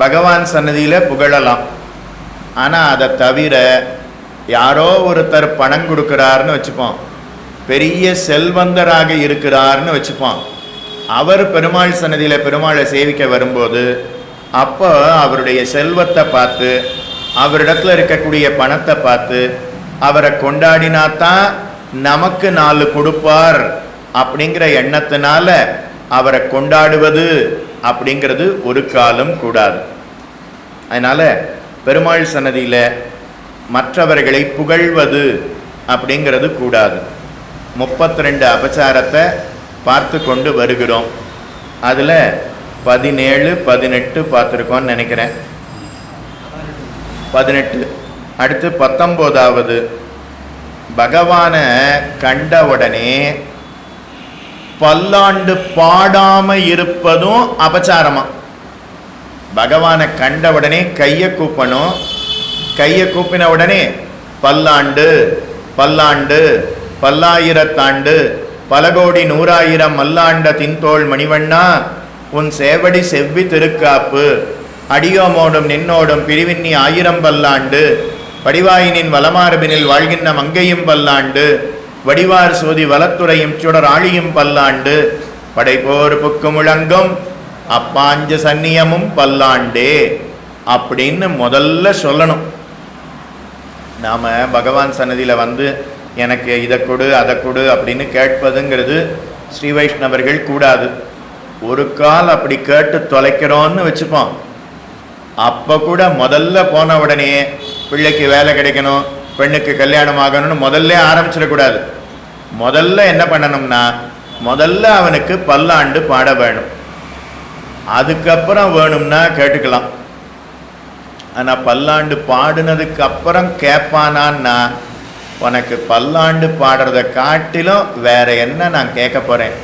பகவான் சன்னதியில் புகழலாம். ஆனால் அதை தவிர யாரோ ஒருத்தர் பணம் கொடுக்குறாருன்னு வச்சுப்போம், பெரிய செல்வந்தராக இருக்கிறார்னு வச்சுப்போம். அவர் பெருமாள் சன்னதியில் பெருமாளை சேவிக்க வரும்போது அப்போ அவருடைய செல்வத்தை பார்த்து, அவரிடத்துல இருக்கக்கூடிய பணத்தை பார்த்து அவரை கொண்டாடினாத்தான் நமக்கு 4 கொடுப்பார் அப்படிங்கிற எண்ணத்தினால அவரை கொண்டாடுவது அப்படிங்கிறது ஒரு காலம் கூடாது. அதனால பெருமாள் சன்னதியில் மற்றவர்களை புகழ்வது அப்படிங்கிறது கூடாது. 32 அபச்சாரத்தை பார்த்து கொண்டு வருகிறோம். அதில் 17, 18 பார்த்துருக்கோன்னு நினைக்கிறேன். 18 அடுத்து 19வது, பகவானை கண்ட உடனே பல்லாண்டு பாடாம இருப்பதும் அபச்சாரமா. பகவானை கண்ட உடனே கையை கூப்பணும், கையை கூப்பின உடனே பல்லாண்டு பல்லாண்டு பல்லாயிரத்தாண்டு பல கோடி 100,000 மல்லாண்ட தின்தோள் மணிவண்ணா உன் சேவடி செவ்வி திருக்காப்பு அடியோமோடும் நின்னோடும் பிரிவின்னி 1000 பல்லாண்டு வடிவாயினின் வலமார்பினில் வாழ்கின்ற மங்கையும் பல்லாண்டு வடிவார் சோதி வலத்துறையும் சுடர் ஆழியும் பல்லாண்டு படைப்போர் புக்கு முழங்கும் அப்பாஞ்ச சன்னியமும் பல்லாண்டே அப்படின்னு முதல்ல சொல்லணும். நாம் பகவான் சன்னதியில் வந்து எனக்கு இதை கொடு அதை கொடு அப்படின்னு கேட்பதுங்கிறது ஸ்ரீ வைஷ்ணவர்கள் கூடாது. ஒரு கால் அப்படி கேட்டு தொலைக்கிறோன்னு வச்சுப்போம். அப்போ கூட முதல்ல போன உடனே பிள்ளைக்கு வேலை கிடைக்கணும், பெண்ணுக்கு கல்யாணம் ஆகணும்னு முதல்ல ஆரம்பிச்சிடக்கூடாது. முதல்ல என்ன பண்ணணும்னா, முதல்ல அவனுக்கு பல்லாண்டு பாட வேணும், அதுக்கப்புறம் வேணும்னா கேட்டுக்கலாம். ஆனால் பல்லாண்டு பாடினதுக்கு அப்புறம் கேட்பானான்னா, உனக்கு பல்லாண்டு பாடுறதை காட்டிலும் வேற என்ன நான் கேட்க போகிறேன்,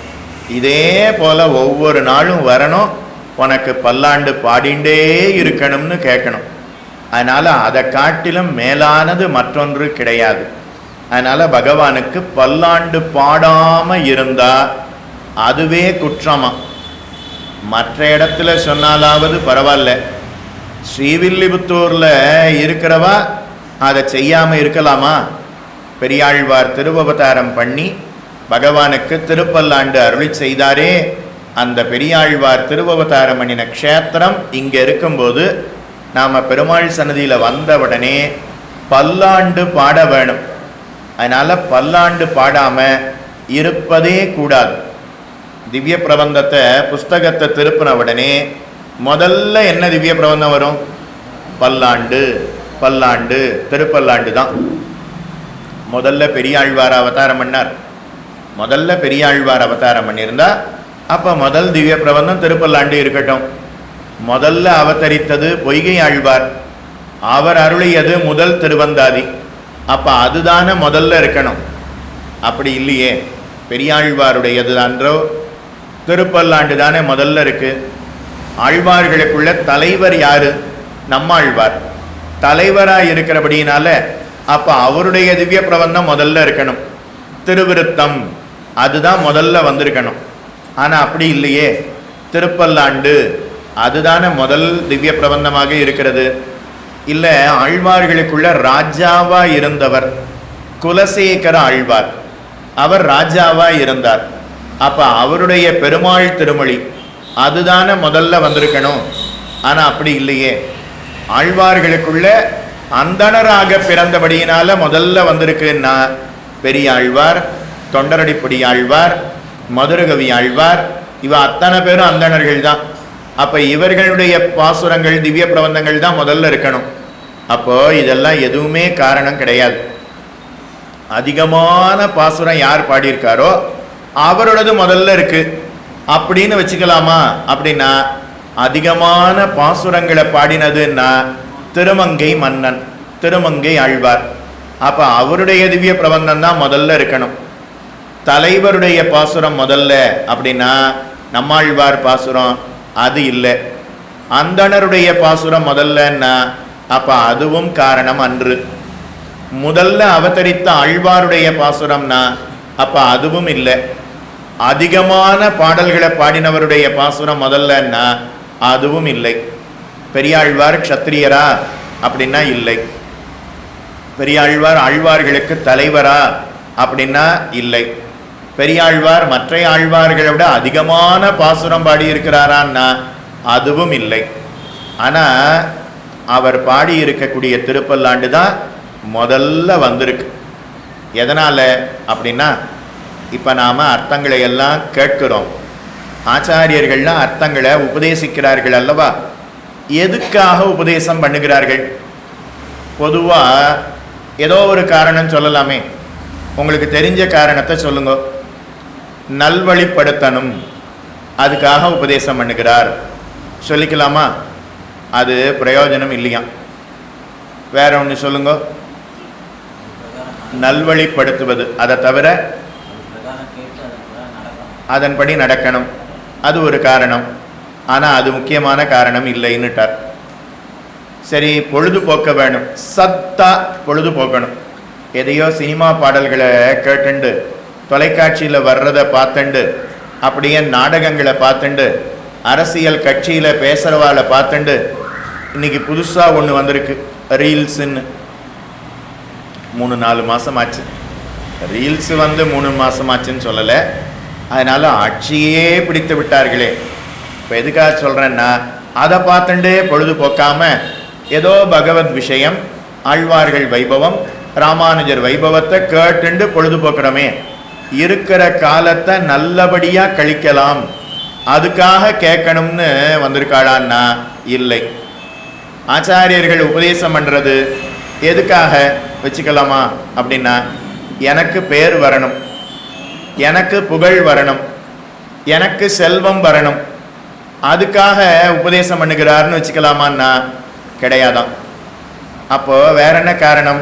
இதே போல் ஒவ்வொரு நாளும் வரணும், உனக்கு பல்லாண்டு பாடிண்டே இருக்கணும்னு கேட்கணும். அதனால் அதை காட்டிலும் மேலானது மற்றொன்று கிடையாது. அதனால் பகவானுக்கு பல்லாண்டு பாடாமல் இருந்தால் அதுவே குற்றமா. மற்ற இடத்துல சொன்னாலாவது பரவாயில்ல, ஸ்ரீவில்லிபுத்தூரில் இருக்கிறவா அதை செய்யாமல் இருக்கலாமா? பெரியாழ்வார் திருவவதாரம் பண்ணி பகவானுக்கு திருப்பல்லாண்டு அருளி செய்தாரே, அந்த பெரியாழ்வார் திருவவதாரம் பண்ணின க்ஷேத்திரம் இங்கே இருக்கும்போது நாம் பெருமாள் சன்னதியில் வந்தவுடனே பல்லாண்டு பாட வேணும். அதனால் பல்லாண்டு பாடாமல் இருப்பதே கூடாது. திவ்ய பிரபந்தத்தை புஸ்தகத்தை திருப்பின உடனே முதல்ல என்ன திவ்ய பிரபந்தம் வரும்? பல்லாண்டு பல்லாண்டு திருப்பல்லாண்டு தான். முதல்ல பெரியாழ்வார் அவதாரம் பண்ணார். முதல்ல பெரியாழ்வார் அவதாரம் பண்ணியிருந்தா அப்போ முதல் திவ்ய பிரபந்தம் திருப்பல்லாண்டு இருக்கட்டும். முதல்ல அவதரித்தது பொய்கை ஆழ்வார், அவர் அருளியது முதல் திருவந்தாதி, அப்போ அதுதானே முதல்ல இருக்கணும். அப்படி இல்லையே, பெரியாழ்வாருடையது அன்றோ திருப்பல்லாண்டு தானே முதல்ல இருக்கு. ஆழ்வார்களுக்குள்ள தலைவர் யாரு? நம்மாழ்வார். தலைவராக இருக்கிறபடினால அப்போ அவருடைய திவ்ய பிரபந்தம் முதல்ல இருக்கணும். திருவிருத்தம் அதுதான் முதல்ல வந்திருக்கணும். ஆனால் அப்படி இல்லையே, திருப்பல்லாண்டு அதுதானே முதல் திவ்ய பிரபந்தமாக இருக்கிறது. இல்லை, ஆழ்வார்களுக்குள்ள ராஜாவா இருந்தவர் குலசேகர ஆழ்வார், அவர் ராஜாவா இருந்தார். அப்போ அவருடைய பெருமாள் திருமொழி அதுதானே முதல்ல வந்திருக்கணும். ஆனால் அப்படி இல்லையே, ஆழ்வார்களுக்குள்ள அந்தணராக பிறந்தபடியினால முதல்ல வந்திருக்குன்னா பெரியாழ்வார், தொண்டரடிப்பொடி ஆழ்வார், மதுரகவி ஆழ்வார், இவ அத்தனை பேரும் அந்தணர்கள் தான். அப்போ இவர்களுடைய பாசுரங்கள் திவ்ய பிரபந்தங்கள் தான் முதல்ல இருக்கணும். அப்போ இதெல்லாம் எதுவுமே காரணம் கிடையாது. அதிகமான பாசுரம் யார் பாடியிருக்காரோ அவரோடது முதல்ல இருக்கு அப்படின்னு வச்சுக்கலாமா? அப்படின்னா அதிகமான பாசுரங்களை பாடினதுன்னா திருமங்கை மன்னன், திருமங்கை ஆழ்வார். அப்போ அவருடைய திவ்ய பிரபந்தம் தான் முதல்ல இருக்கணும். தலைவருடைய பாசுரம் முதல்ல அப்படின்னா நம்மாழ்வார் பாசுரம் அது இல்லை. அந்தணருடைய பாசுரம் முதல்லன்னா அப்போ அதுவும் காரணம் அன்று. முதல்ல அவதரித்த ஆழ்வாருடைய பாசுரம்னா அப்போ அதுவும் இல்லை. அதிகமான பாடல்களை பாடினவருடைய பாசுரம் முதல்லன்னா அதுவும் இல்லை. பெரியாழ்வார் க்ஷத்திரியரா அப்படின்னா இல்லை. பெரியாழ்வார் ஆழ்வார்களுக்கு தலைவரா அப்படின்னா இல்லை. பெரியாழ்வார் மற்ற ஆழ்வார்களை விட அதிகமான பாசுரம் பாடி இருக்கிறாரான்னா அதுவும் இல்லை. ஆனால் அவர் பாடி இருக்கக்கூடிய திருப்பல்லாண்டு தான் முதல்ல வந்திருக்கு. எதனால் அப்படின்னா, இப்போ நாம் அர்த்தங்களை எல்லாம் கேட்கிறோம். ஆச்சாரியர்கள்லாம் அர்த்தங்களை உபதேசிக்கிறார்கள் அல்லவா? எதுக்காக உபதேசம் பண்ணுகிறார்கள்? பொதுவாக ஏதோ ஒரு காரணம் சொல்லலாமே. உங்களுக்கு தெரிஞ்ச காரணத்தை சொல்லுங்க. நல்வழிப்படுத்தணும், அதுக்காக உபதேசம் பண்ணுகிறார் சொல்லிக்கலாமா? அது பிரயோஜனம் இல்லையா? வேற ஒன்று சொல்லுங்க. நல்வழிப்படுத்துவது, அதை தவிர அதன்படி நடக்கணும், அது ஒரு காரணம். ஆனால் அது முக்கியமான காரணம் இல்லைன்னுட்டார். சரி, பொழுதுபோக்க வேணும், சத்தா பொழுதுபோக்கணும். எதையோ சினிமா பாடல்களை கேட்டுண்டு, தொலைக்காட்சியில் வர்றதை பார்த்துண்டு, அப்படியே நாடகங்களை பார்த்துண்டு, அரசியல் கட்சியில் பேசுகிறவாளை பார்த்துண்டு, இன்னைக்கு புதுசாக ஒன்று வந்திருக்கு ரீல்ஸுன்னு. 3-4 மாதம் ஆச்சு. ரீல்ஸு வந்து 3 மாதம் ஆச்சுன்னு சொல்லலை, அதனால் ஆட்சியே பிடித்து விட்டார்களே. இப்போ எதுக்காக சொல்கிறேன்னா, அதை பார்த்துட்டே பொழுதுபோக்காம ஏதோ பகவத் விஷயம், ஆழ்வார்கள் வைபவம், ராமானுஜர் வைபவத்தை கேட்டுண்டு பொழுதுபோக்குறோமே. இருக்கிற காலத்தை நல்லபடியாக கழிக்கலாம், அதுக்காக கேட்கணும்னு வந்திருக்காளான்னா இல்லை. ஆச்சாரியர்கள் உபதேசம் பண்ணுறது எதுக்காக வச்சுக்கலாமா அப்படின்னா, எனக்கு பேர் வரணும், எனக்கு புகழ் வரணும், எனக்கு செல்வம் வரணும், அதுக்காக உபதேசம் பண்ணுகிறார்னு வச்சுக்கலாமான்னா கிடையாதான். அப்போ வேற என்ன காரணம்?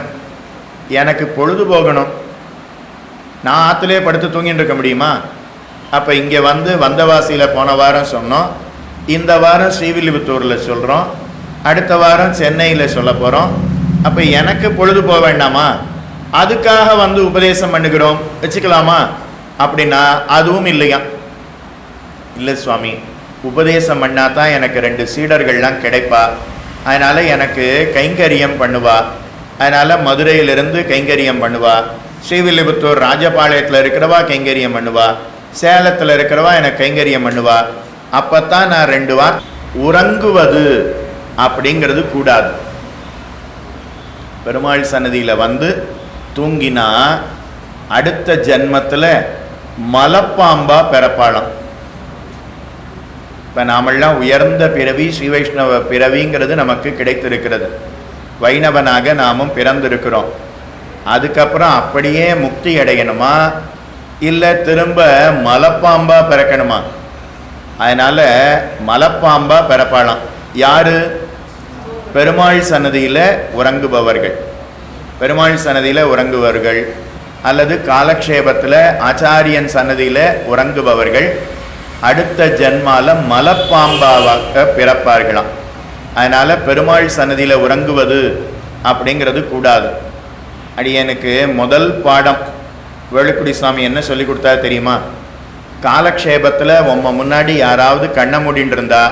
எனக்கு பொழுது போகணும். நான் ஆற்றுலே படுத்து தூங்கிட்டு இருக்க முடியுமா? அப்போ இங்கே வந்து வந்தவாசியில் போன வாரம் சொன்னோம், இந்த வாரம் ஸ்ரீவில்லிபுத்தூரில் சொல்கிறோம், அடுத்த வாரம் சென்னையில் சொல்ல போகிறோம். அப்போ எனக்கு பொழுது போக வேண்டாமா? அதுக்காக வந்து உபதேசம் பண்ணுகிறோம் வச்சுக்கலாமா அப்படின்னா அதுவும் இல்லையா? இல்லை சுவாமி, உபதேசம் பண்ணாதான் எனக்கு 2 சீடர்கள்லாம் கிடைப்பா, அதனால் எனக்கு கைங்கரியம் பண்ணுவா, அதனால் மதுரையிலிருந்து கைங்கரியம் பண்ணுவா, ஸ்ரீவில்லிபுத்தூர் ராஜபாளையத்தில் இருக்கிறவா கைங்கரியம் பண்ணுவா, சேலத்தில் இருக்கிறவா எனக்கு கைங்கரியம் பண்ணுவா. அப்போத்தான் நான் 2 வார் உறங்குவது அப்படிங்கிறது கூடாது. பெருமாள் சன்னதியில் வந்து தூங்கினா அடுத்த ஜென்மத்தில் மலப்பாம்பா பிறப்பாளாம். இப்போ நாமெல்லாம் உயர்ந்த பிறவி ஸ்ரீ வைஷ்ணவ பிறவிங்கிறது நமக்கு கிடைத்திருக்கிறது. வைணவனாக நாமும் பிறந்திருக்கிறோம். அதுக்கப்புறம் அப்படியே முக்தி அடையணுமா, இல்லை திரும்ப மலப்பாம்பா பிறக்கணுமா? அதனால் மலப்பாம்பா பிறப்பாளாம். யாரு? பெருமாள் சன்னதியில் உறங்குபவர்கள். பெருமாள் சன்னதியில் உறங்குபவர்கள் அல்லது காலக்ஷேபத்தில் ஆச்சாரியன் சன்னதியில் உறங்குபவர்கள் அடுத்த ஜென்மால மலப்பாம்பாவாக பிறப்பார்களாம். அதனால் பெருமாள் சன்னதியில் உறங்குவது அப்படிங்கிறது கூடாது. அடியனுக்கு முதல் பாடம் வேலுக்குடி சுவாமி என்ன சொல்லி கொடுத்தா தெரியுமா? காலக்ஷேபத்தில் உம்ம முன்னாடி யாராவது கண்ணை மூடின்னு இருந்தா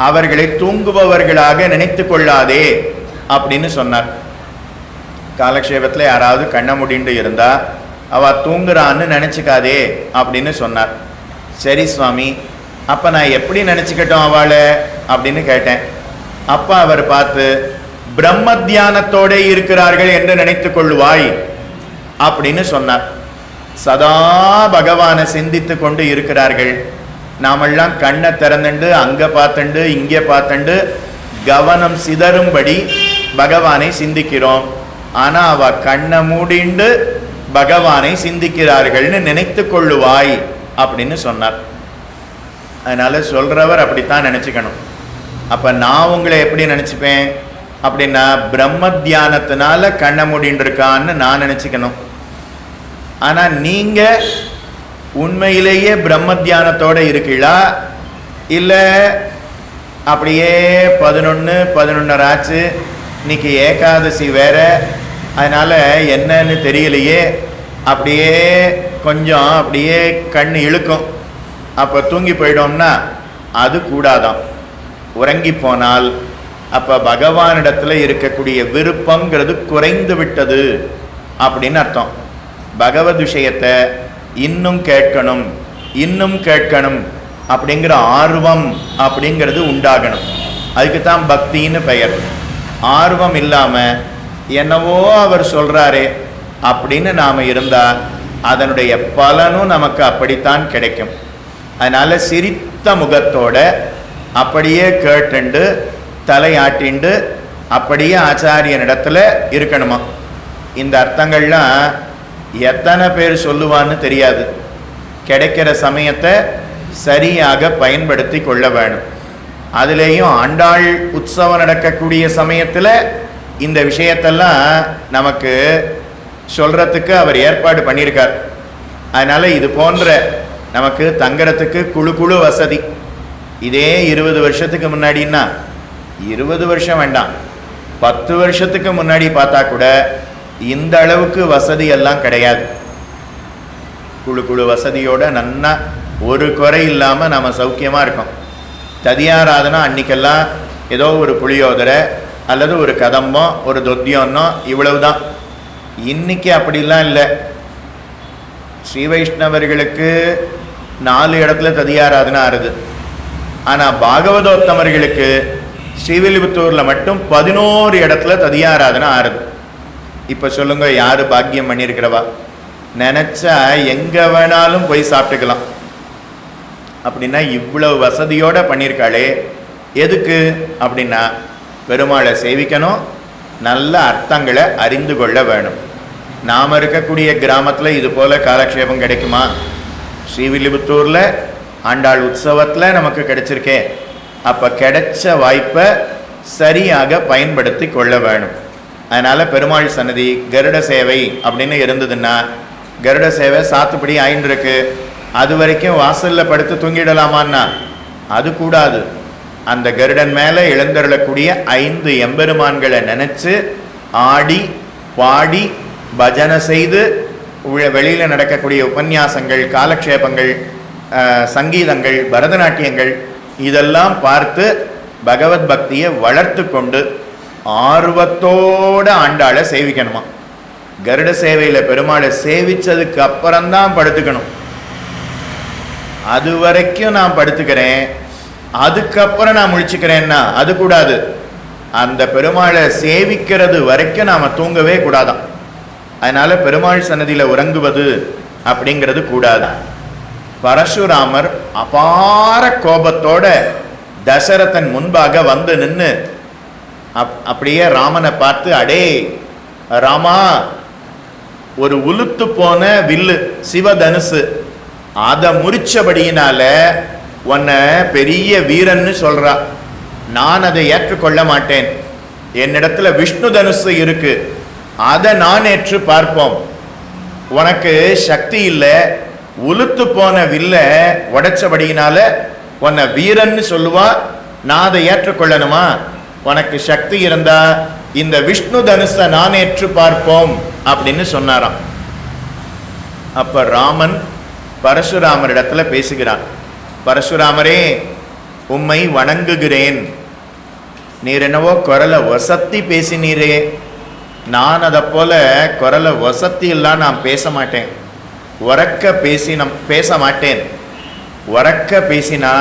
அவர்களை தூங்குபவர்களாக நினைத்து கொள்ளாதே அப்படின்னு சொன்னார். காலக்ஷேபத்தில் யாராவது கண்ணை மூடிண்டு இருந்தா அவள் தூங்குறான்னு நினச்சிக்காதே அப்படின்னு சொன்னார். சரி சுவாமி, அப்போ நான் எப்படி நினச்சிக்கிட்டோம் அவளை அப்படின்னு கேட்டேன். அப்போ அவர் பார்த்து, பிரம்ம தியானத்தோடு இருக்கிறார்கள் என்று நினைத்து கொள்ளுவாய் அப்படின்னு சொன்னார். சதா பகவானை சிந்தித்து கொண்டு இருக்கிறார்கள். நாமெல்லாம் கண்ணை திறந்துண்டு அங்கே பார்த்துண்டு இங்கே பார்த்துண்டு கவனம் சிதறும்படி பகவானை சிந்திக்கிறோம். ஆனால் அவ கண்ணை மூடிண்டு பகவானை சிந்திக்கிறார்கள்னு நினைத்து கொள்ளுவாய் அப்படின்னு சொன்னார். அதனால சொல்றவர் அப்படித்தான் நினச்சிக்கணும். அப்போ நான் உங்களை எப்படி நினச்சிப்பேன் அப்படின்னா, பிரம்ம தியானத்தினால கண்ணை மூடின்னு இருக்கான்னு நான் நினச்சிக்கணும். ஆனால் நீங்கள் உண்மையிலேயே பிரம்ம தியானத்தோடு இருக்கீங்களா, இல்லை அப்படியே 11:11 ஆச்சு, இன்னைக்கு ஏகாதசி வேற, அதனால் என்னன்னு தெரியலையே, அப்படியே கொஞ்சம் அப்படியே கண் இழுக்கும், அப்போ தூங்கி போயிட்டோம்னா அது கூடாதான். உறங்கி போனால் அப்போ பகவானிடத்தில் இருக்கக்கூடிய விருப்பங்கிறது குறைந்து விட்டது அப்படின்னு அர்த்தம். பகவத் விஷயத்தை இன்னும் கேட்கணும் இன்னும் கேட்கணும் அப்படிங்கிற ஆர்வம் அப்படிங்கிறது உண்டாகணும். அதுக்கு தான் பக்தின்னு பெயர். ஆர்வம் இல்லாமல் என்னவோ அவர் சொல்கிறாரே அப்படின்னு நாம் இருந்தால் அதனுடைய பலனும் நமக்கு அப்படித்தான் கிடைக்கும். அதனால் சிரித்த முகத்தோட அப்படியே கேட்டுண்டு தலையாட்டிண்டு அப்படியே ஆச்சாரியனிடத்துல இருக்கணுமா. இந்த அர்த்தங்கள்லாம் எத்தனை பேர் சொல்லுவான்னு தெரியாது. கிடைக்கிற சமயத்தை சரியாக பயன்படுத்தி கொள்ள வேணும். அதுலேயும் ஆண்டாள் உற்சவம் நடக்கக்கூடிய சமயத்தில் இந்த விஷயத்தெல்லாம் நமக்கு சொல்கிறதுக்கு அவர் ஏற்பாடு பண்ணியிருக்கார். அதனால் இது போன்ற நமக்கு தங்குறதுக்கு குழு வசதி. இதே 20 வருஷத்துக்கு முன்னாடின்னா, 20 வருஷம் வேண்டாம், 10 வருஷத்துக்கு முன்னாடி பார்த்தா கூட இந்த அளவுக்கு வசதி எல்லாம் கிடையாது. குழு வசதியோட நன்னா ஒரு குறை இல்லாமல் நம்ம சௌக்கியமாக இருக்கோம். ததியாராதனா அன்னைக்கெல்லாம் ஏதோ ஒரு புளியோதரை அல்லது ஒரு கதம்பம் ஒரு தொத்தியம்னோ இவ்வளவுதான். இன்னைக்கு அப்படிலாம் இல்லை. ஸ்ரீ வைஷ்ணவர்களுக்கு 4 இடத்துல ததியாராதனா ஆறுது. ஆனால் பாகவதோத்தமர்களுக்கு ஸ்ரீவில்லிபுத்தூரில் மட்டும் 11 இடத்துல ததியாராதனா ஆறுது. இப்போ சொல்லுங்க, யார் பாக்கியம் பண்ணியிருக்கிறவா? நினச்சா எங்கே வேணாலும் போய் சாப்பிட்டுக்கலாம். அப்படின்னா இவ்வளவு வசதியோடு பண்ணியிருக்காளே எதுக்கு அப்படின்னா, பெருமாளை சேவிக்கணும், நல்ல அர்த்தங்களை அறிந்து கொள்ள வேணும். நாம் இருக்கக்கூடிய கிராமத்தில் இது போல் காலக்ஷேபம் கிடைக்குமா? ஸ்ரீவில்லிபுத்தூரில் ஆண்டாள் உற்சவத்தில் நமக்கு கிடைச்சிருக்கே. அப்போ கிடைச்ச வாய்ப்பை சரியாக பயன்படுத்தி கொள்ள வேணும். அதனால் பெருமாள் சன்னதி கருட சேவை அப்படின்னு இருந்ததுன்னா, கருட சேவை சாத்துப்படி ஆயின்றிருக்கு, அது வரைக்கும் வாசலில் படுத்து தூங்கிடலாமான்னா அது கூடாது. அந்த கருடன் மேலே எழுந்தருளக்கூடிய 5 எம்பெருமான்களை நினச்சி ஆடி பாடி பஜனை செய்து வெளியில் நடக்கக்கூடிய உபன்யாசங்கள், காலக்ஷேபங்கள், சங்கீதங்கள், பரதநாட்டியங்கள் இதெல்லாம் பார்த்து பகவத் பக்தியை வளர்த்து கொண்டு ஆர்வத்தோடு ஆண்டாளை சேவிக்கணுமா. கருட சேவையில் பெருமாளை சேவிச்சதுக்கு அப்புறம்தான் படுத்துக்கணும். அது வரைக்கும் நான் படுத்துக்கிறேன், அதுக்கப்புறம் நான் முழிச்சுக்கிறேன்னா அது கூடாது. அந்த பெருமாளை சேவிக்கிறது வரைக்கும் நாம் தூங்கவே கூடாதான். அதனால் பெருமாள் சன்னதியில் உறங்குவது அப்படிங்கிறது கூடாது. பரசுராமர் அபார கோபத்தோட தசரதன் முன்பாக வந்து நின்று அப்படியே ராமனை பார்த்து, அடே ராமா, ஒரு உளுத்து போன வில்லு சிவதனுசு அதை முறிச்சபடியினால உன்னை பெரிய வீரன்னு சொல்றா. நான் அதை ஏற்றுக்கொள்ள மாட்டேன். என்னிடத்துல விஷ்ணு தனுசு இருக்கு, அதை நான் ஏற்று பார்ப்போம். உனக்கு சக்தி இல்லை, உளுத்து போன வில்ல உடைச்சபடியினால உன்னை வீரன்னு சொல்லுவா, நான் அதை ஏற்றுக்கொள்ளணுமா? உனக்கு சக்தி இருந்தா இந்த விஷ்ணு தனுசை நான் ஏற்று பார்ப்போம் அப்படின்னு சொன்னாராம். அப்ப ராமன் பரசுராமரிடத்துல பேசுகிறான். பரசுராமரே, உம்மை வணங்குகிறேன். நீர் என்னவோ குரலை வசத்தி பேசினீரே, நான் அதை போல குரலை வசத்தி எல்லாம் நான் பேச மாட்டேன். உறக்க பேச மாட்டேன். உறக்க பேசினா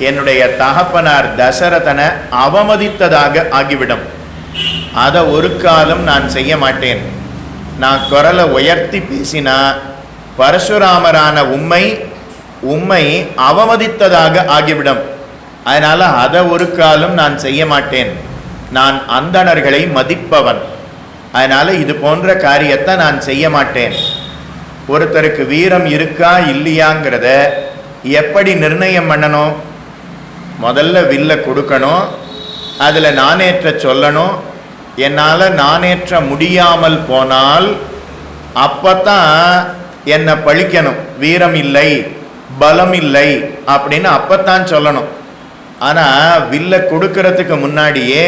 என்னுடைய தகப்பனார் தசரதனை அவமதித்ததாக ஆகிவிடும். அதை ஒரு காலம் நான் செய்ய மாட்டேன். நான் குரலை உயர்த்தி பேசினா பரசுராமரான உம்மை அவமதித்ததாக ஆகிவிடும். அதனால் அதை ஒரு காலம் நான் செய்ய மாட்டேன். நான் அந்தணர்களை மதிப்பவன். அதனால் இது போன்ற காரியத்தை நான் செய்ய மாட்டேன். ஒருத்தருக்கு வீரம் இருக்கா இல்லையாங்கிறத எப்படி நிர்ணயம் பண்ணணும்? முதல்ல வில்ல கொடுக்கணும், அதில் நானேற்ற சொல்லணும். என்னால் நானேற்ற முடியாமல் போனால் அப்பத்தான் என்னை பழிக்கணும். வீரம் இல்லை, பலம் இல்லை அப்படின்னு அப்பத்தான் சொல்லணும். ஆனால் வில்ல கொடுக்கறதுக்கு முன்னாடியே,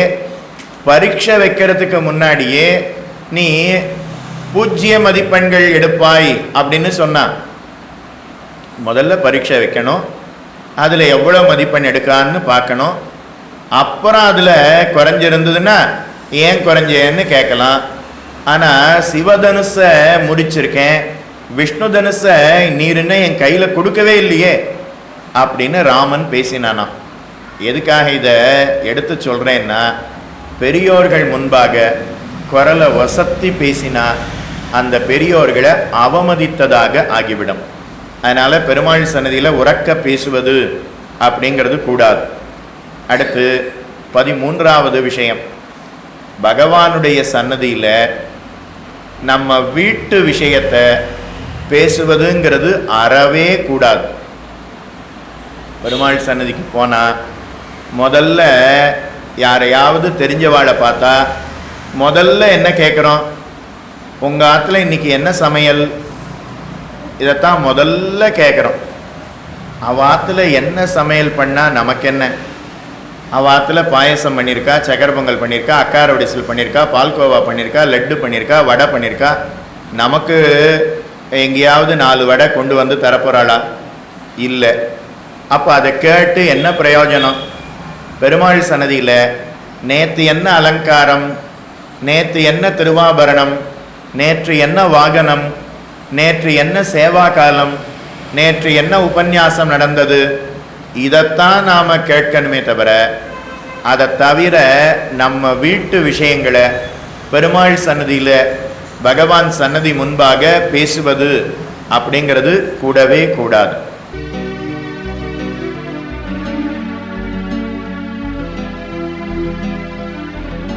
பரீட்சை வைக்கிறதுக்கு முன்னாடியே நீ 0 மதிப்பெண்கள் எடுப்பாய் அப்படின்னு சொன்னான். முதல்ல பரீட்சை வைக்கணும், அதில் எவ்வளோ மதிப்பெண் எடுக்கான்னு பார்க்கணும். அப்புறம் அதில் குறைஞ்சிருந்ததுன்னா ஏன் குறைஞ்சேன்னு கேட்கலாம். ஆனால் சிவதனுசை முடிச்சிருக்கேன், விஷ்ணு தனுசை நீருன்னு என் கையில் கொடுக்கவே இல்லையே அப்படின்னு ராமன் பேசினானாம். எதுக்காக இதை எடுத்து சொல்கிறேன்னா, பெரியோர்கள் முன்பாக குரலை வசத்தி பேசினா அந்த பெரியோர்களை அவமதித்ததாக ஆகிவிடும். அதனால் பெருமாள் சன்னதியில் உறக்க பேசுவது அப்படிங்கிறது கூடாது. அடுத்து 13வது விஷயம், பகவானுடைய சன்னதியில் நம்ம வீட்டு விஷயத்தை பேசுவதுங்கிறது அறவே கூடாது. பெருமாள் சன்னதிக்கு போனால் முதல்ல யாரையாவது தெரிஞ்சவாளை பார்த்தா முதல்ல என்ன கேட்குறோம், உங்கள் ஆற்றுல இன்றைக்கி என்ன சமையல், இதைத்தான் முதல்ல கேட்குறோம். அவள் ஆற்றுல என்ன சமையல் பண்ணால் நமக்கு என்ன, அவள் ஆற்றுல பாயசம் பண்ணியிருக்கா, சக்கரை பொங்கல் பண்ணியிருக்கா, அக்கார உடைசல் பண்ணியிருக்கா, பால்கோவா பண்ணியிருக்கா, லட்டு பண்ணியிருக்கா, வடை பண்ணியிருக்கா, நமக்கு எங்கேயாவது 4 வடை கொண்டு வந்து தரப்போகிறாளா? இல்லை. அப்போ அதை கேட்டு என்ன பிரயோஜனம்? பெருமாள் சன்னதியில் நேற்று என்ன அலங்காரம், நேற்று என்ன திருவாபரணம், நேற்று என்ன வாகனம், நேற்று என்ன சேவா காலம், நேற்று என்ன உபன்யாசம் நடந்தது, இதைத்தான் நாம் கேட்கணுமே தவிர, அதை தவிர நம்ம வீட்டு விஷயங்களை பெருமாள் சன்னதியில் பகவான் சன்னதி முன்பாக பேசுவது அப்படிங்கிறது கூடவே கூடாது.